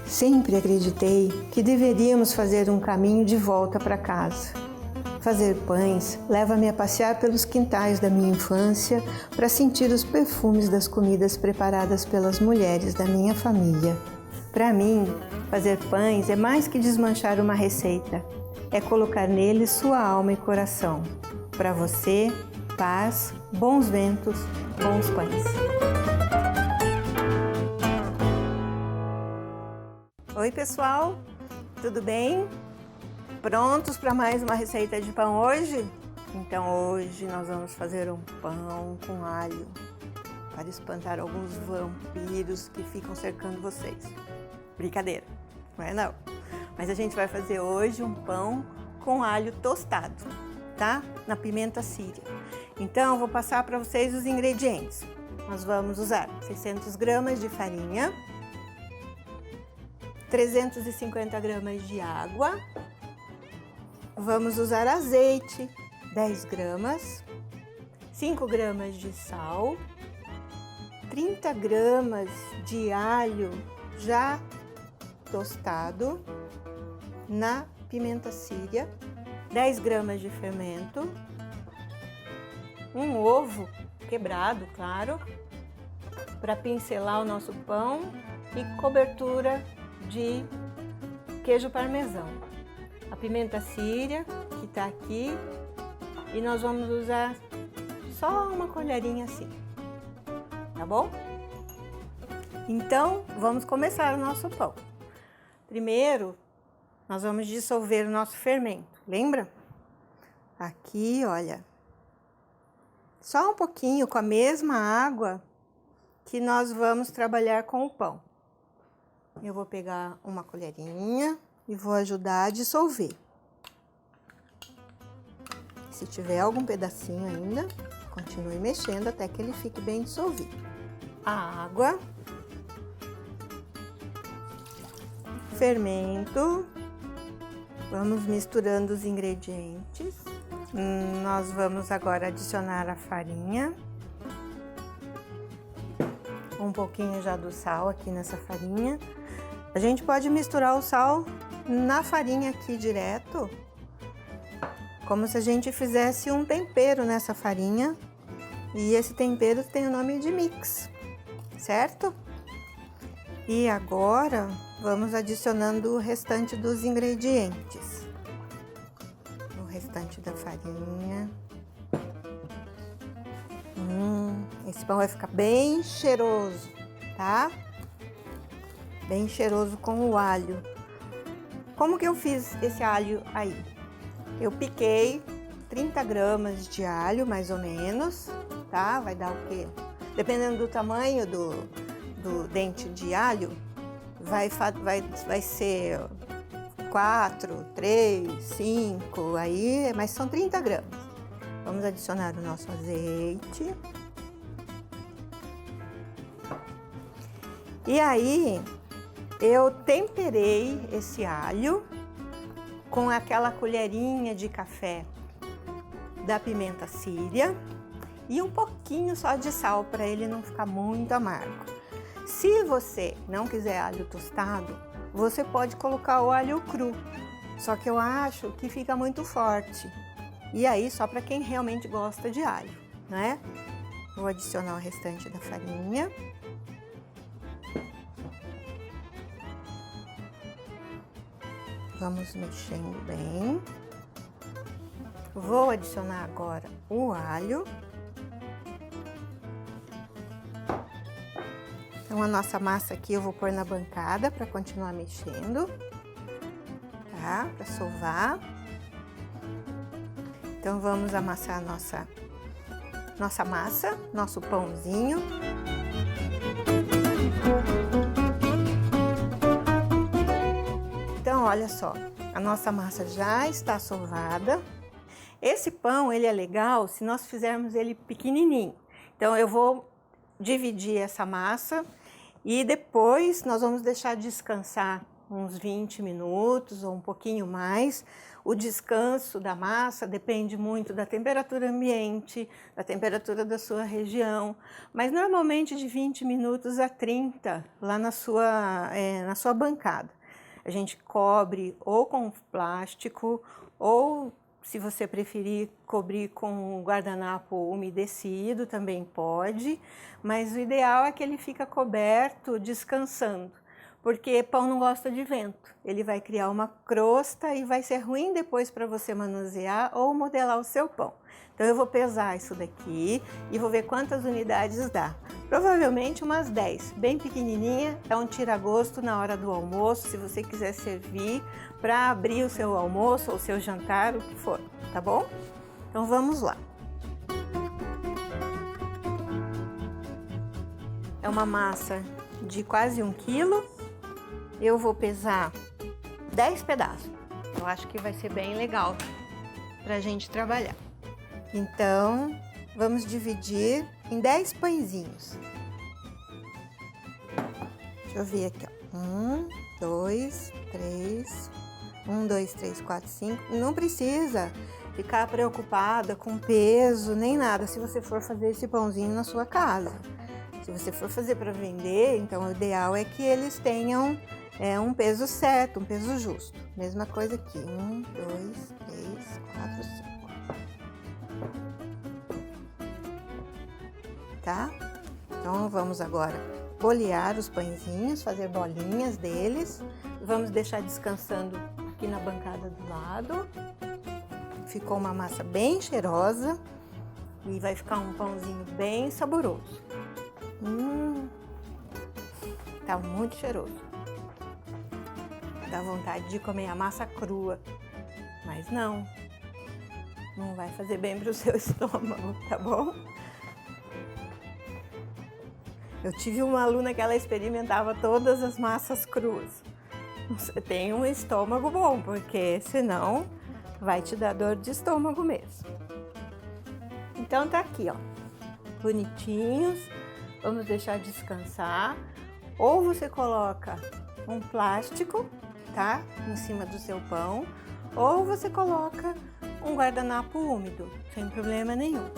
Sempre acreditei que deveríamos fazer um caminho de volta para casa. Fazer pães leva-me a passear pelos quintais da minha infância para sentir os perfumes das comidas preparadas pelas mulheres da minha família. Para mim, fazer pães é mais que desmanchar uma receita, é colocar neles sua alma e coração. Para você, paz, bons ventos, bons pães. Oi pessoal, tudo bem? Prontos para mais uma receita de pão hoje? Então hoje nós vamos fazer um pão com alho para espantar alguns vampiros que ficam cercando vocês. Brincadeira, não é não? Mas a gente vai fazer hoje um pão com alho tostado, tá? Na pimenta síria. Então eu vou passar para vocês os ingredientes. Nós vamos usar 600 gramas de farinha, 350 gramas de água, vamos usar azeite, 10 gramas, 5 gramas de sal, 30 gramas de alho já tostado na pimenta síria, 10 gramas de fermento, um ovo quebrado, claro, para pincelar o nosso pão e cobertura de queijo parmesão. A pimenta síria que está aqui e nós vamos usar só uma colherinha assim, tá bom? Então vamos começar o nosso pão. Primeiro nós vamos dissolver o nosso fermento, lembra? Aqui, olha, só um pouquinho com a mesma água que nós vamos trabalhar com o pão. Eu vou pegar uma colherinha e vou ajudar a dissolver. Se tiver algum pedacinho ainda, continue mexendo até que ele fique bem dissolvido. A água, fermento, vamos misturando os ingredientes. Nós vamos agora adicionar a farinha. Um pouquinho já do sal aqui nessa farinha. A gente pode misturar o sal na farinha aqui direto, como se a gente fizesse um tempero nessa farinha. E esse tempero tem o nome de mix, certo? E agora vamos adicionando o restante dos ingredientes. O restante da farinha. Esse pão vai ficar bem cheiroso, tá? Bem cheiroso com o alho. Como que eu fiz esse alho aí? Eu piquei 30 gramas de alho, mais ou menos, tá? Vai dar o quê? Dependendo do tamanho do dente de alho, vai ser 4, 3, 5, aí, mas são 30 gramas. Vamos adicionar o nosso azeite. E aí, eu temperei esse alho com aquela colherinha de café da pimenta síria e um pouquinho só de sal para ele não ficar muito amargo. Se você não quiser alho tostado, você pode colocar o alho cru, só que eu acho que fica muito forte. E aí, só para quem realmente gosta de alho, né? Vou adicionar o restante da farinha. Vamos mexendo bem. Vou adicionar agora o alho. Então, a nossa massa aqui eu vou pôr na bancada para continuar mexendo, tá? Para sovar. Então, vamos amassar a nossa massa, nosso pãozinho. Então, olha só, a nossa massa já está sovada. Esse pão, ele é legal se nós fizermos ele pequenininho. Então, eu vou dividir essa massa e depois nós vamos deixar descansar uns 20 minutos ou um pouquinho mais. O descanso da massa depende muito da temperatura ambiente, da temperatura da sua região, mas normalmente de 20 minutos a 30 lá na sua bancada. A gente cobre ou com plástico ou, se você preferir, cobrir com guardanapo umedecido, também pode, mas o ideal é que ele fica coberto descansando, porque pão não gosta de vento. Ele vai criar uma crosta e vai ser ruim depois para você manusear ou modelar o seu pão. Então eu vou pesar isso daqui e vou ver quantas unidades dá. Provavelmente umas 10, bem pequenininha, é um tira-gosto na hora do almoço, se você quiser servir para abrir o seu almoço ou o seu jantar, o que for, tá bom? Então vamos lá. É uma massa de quase 1 quilo. Eu vou pesar 10 pedaços. Eu acho que vai ser bem legal pra gente trabalhar. Então, vamos dividir em 10 pãezinhos. Deixa eu ver aqui, ó. 1, 2, 3. 1, 2, 3, 4, 5. Não precisa ficar preocupada com peso nem nada se você for fazer esse pãozinho na sua casa. Se você for fazer para vender, então o ideal é que eles tenham um peso certo, um peso justo. Mesma coisa aqui. 1, 2, 3, 4, 5. Tá? Então vamos agora bolear os pãezinhos, fazer bolinhas deles. Vamos deixar descansando aqui na bancada do lado. Ficou uma massa bem cheirosa e vai ficar um pãozinho bem saboroso. Tá muito cheiroso. Dá vontade de comer a massa crua, mas não vai fazer bem pro seu estômago, tá bom? Eu tive uma aluna que ela experimentava todas as massas cruas. Você tem um estômago bom, porque senão vai te dar dor de estômago mesmo. Então tá aqui, ó, bonitinhos. Vamos deixar descansar. Ou você coloca um plástico, tá, em cima do seu pão, ou você coloca um guardanapo úmido, sem problema nenhum.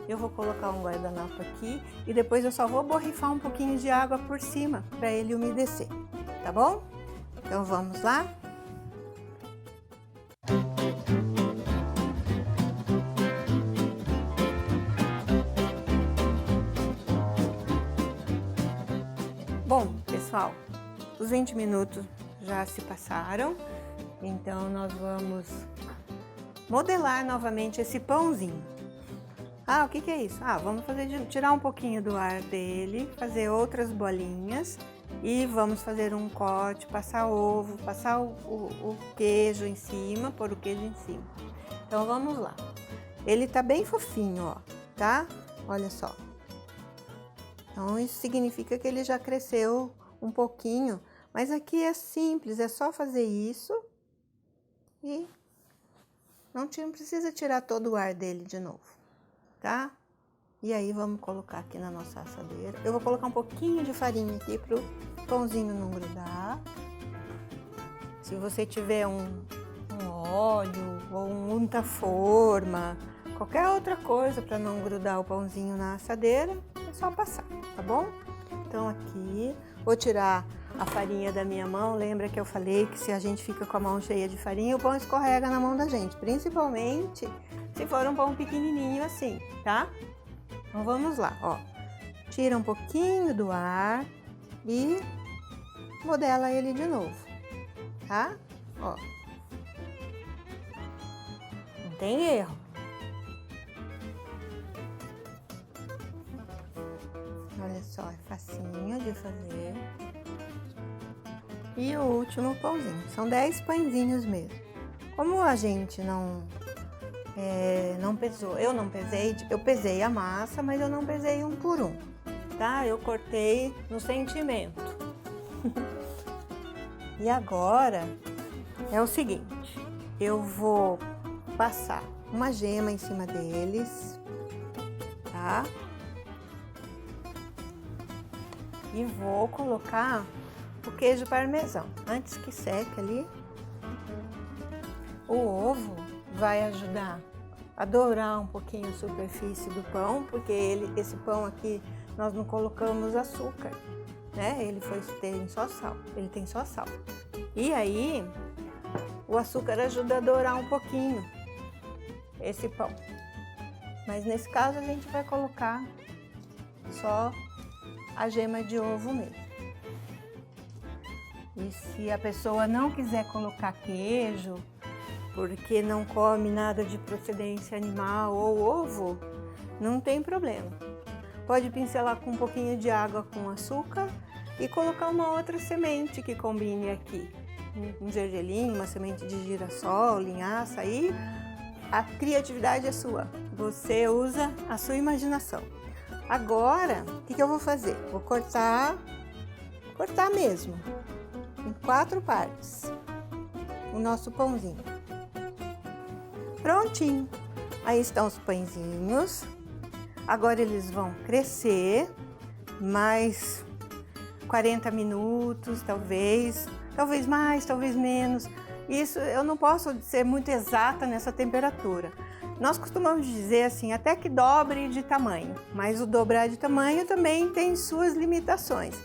Eu vou colocar um guardanapo aqui e depois eu só vou borrifar um pouquinho de água por cima para ele umedecer, tá bom? Então vamos lá? Bom, pessoal, os 20 minutos já se passaram, então nós vamos modelar novamente esse pãozinho. Ah, o que é isso? Ah, vamos tirar um pouquinho do ar dele, fazer outras bolinhas e vamos fazer um corte, passar ovo, passar o queijo em cima, pôr o queijo em cima. Então vamos lá. Ele tá bem fofinho, ó, tá? Olha só. Então isso significa que ele já cresceu um pouquinho, mas aqui é simples, é só fazer isso e não precisa tirar todo o ar dele de novo, tá? E aí vamos colocar aqui na nossa assadeira. Eu vou colocar um pouquinho de farinha aqui pro pãozinho não grudar. Se você tiver um óleo ou um unta-forma, qualquer outra coisa para não grudar o pãozinho na assadeira, é só passar, tá bom? Então aqui, vou tirar a farinha da minha mão. Lembra que eu falei que se a gente fica com a mão cheia de farinha, o pão escorrega na mão da gente, principalmente se for um pão pequenininho assim, tá? Então vamos lá, ó. Tira um pouquinho do ar e modela ele de novo, tá? Ó. Não tem erro. Olha só, é facinho de fazer. E o último pãozinho. São 10 pãezinhos mesmo. Como a gente não pesou, eu não pesei, eu pesei a massa, mas eu não pesei um por um, tá? Eu cortei no sentimento. E agora é o seguinte, eu vou passar uma gema em cima deles, tá? E vou colocar o queijo parmesão. Antes que seque ali, o ovo vai ajudar a dourar um pouquinho a superfície do pão, porque esse pão aqui nós não colocamos açúcar, né? Ele tem só sal, E aí, o açúcar ajuda a dourar um pouquinho esse pão. Mas nesse caso a gente vai colocar só a gema de ovo mesmo. E se a pessoa não quiser colocar queijo, porque não come nada de procedência animal ou ovo, não tem problema. Pode pincelar com um pouquinho de água com açúcar e colocar uma outra semente que combine aqui. Um gergelim, uma semente de girassol, linhaça, aí a criatividade é sua. Você usa a sua imaginação. Agora, o que eu vou fazer? Vou cortar mesmo, em 4 partes, o nosso pãozinho. Prontinho. Aí estão os pãezinhos. Agora eles vão crescer mais 40 minutos, talvez mais, talvez menos. Isso eu não posso ser muito exata nessa temperatura. Nós costumamos dizer assim, até que dobre de tamanho, mas o dobrar de tamanho também tem suas limitações.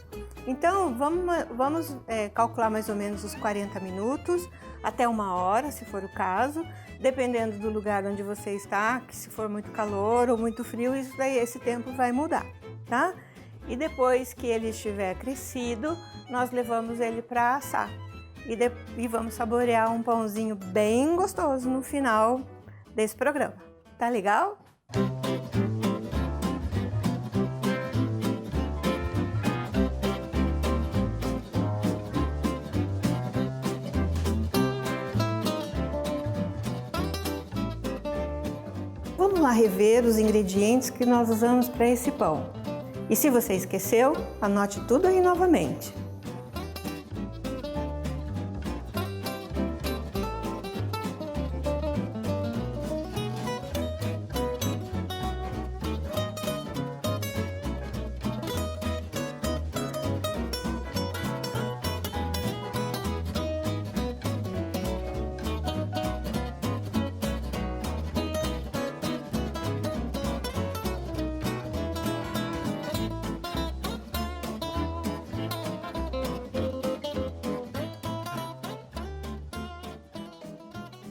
Então vamos calcular mais ou menos os 40 minutos, até 1 hora, se for o caso, dependendo do lugar onde você está, que se for muito calor ou muito frio, esse tempo vai mudar, tá? E depois que ele estiver crescido, nós levamos ele para assar. E vamos saborear um pãozinho bem gostoso no final desse programa. Tá legal? Vamos lá rever os ingredientes que nós usamos para esse pão. E se você esqueceu, anote tudo aí novamente.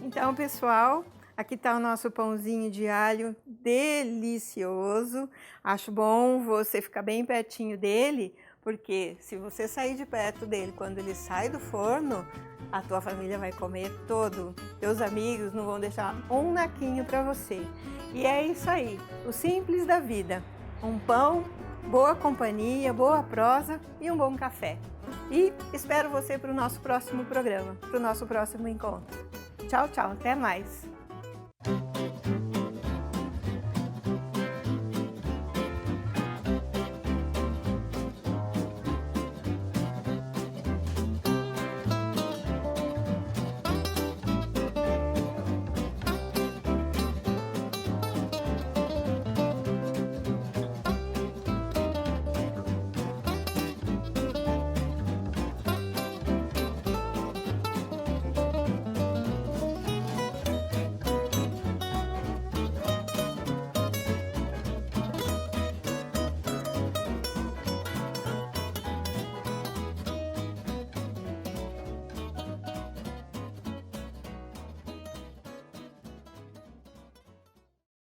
Então, pessoal, aqui está o nosso pãozinho de alho delicioso. Acho bom você ficar bem pertinho dele, porque se você sair de perto dele quando ele sai do forno, a tua família vai comer todo. Teus amigos não vão deixar um naquinho para você. E é isso aí, o simples da vida. Um pão, boa companhia, boa prosa e um bom café. E espero você para o nosso próximo programa, para o nosso próximo encontro. Tchau, tchau, até mais!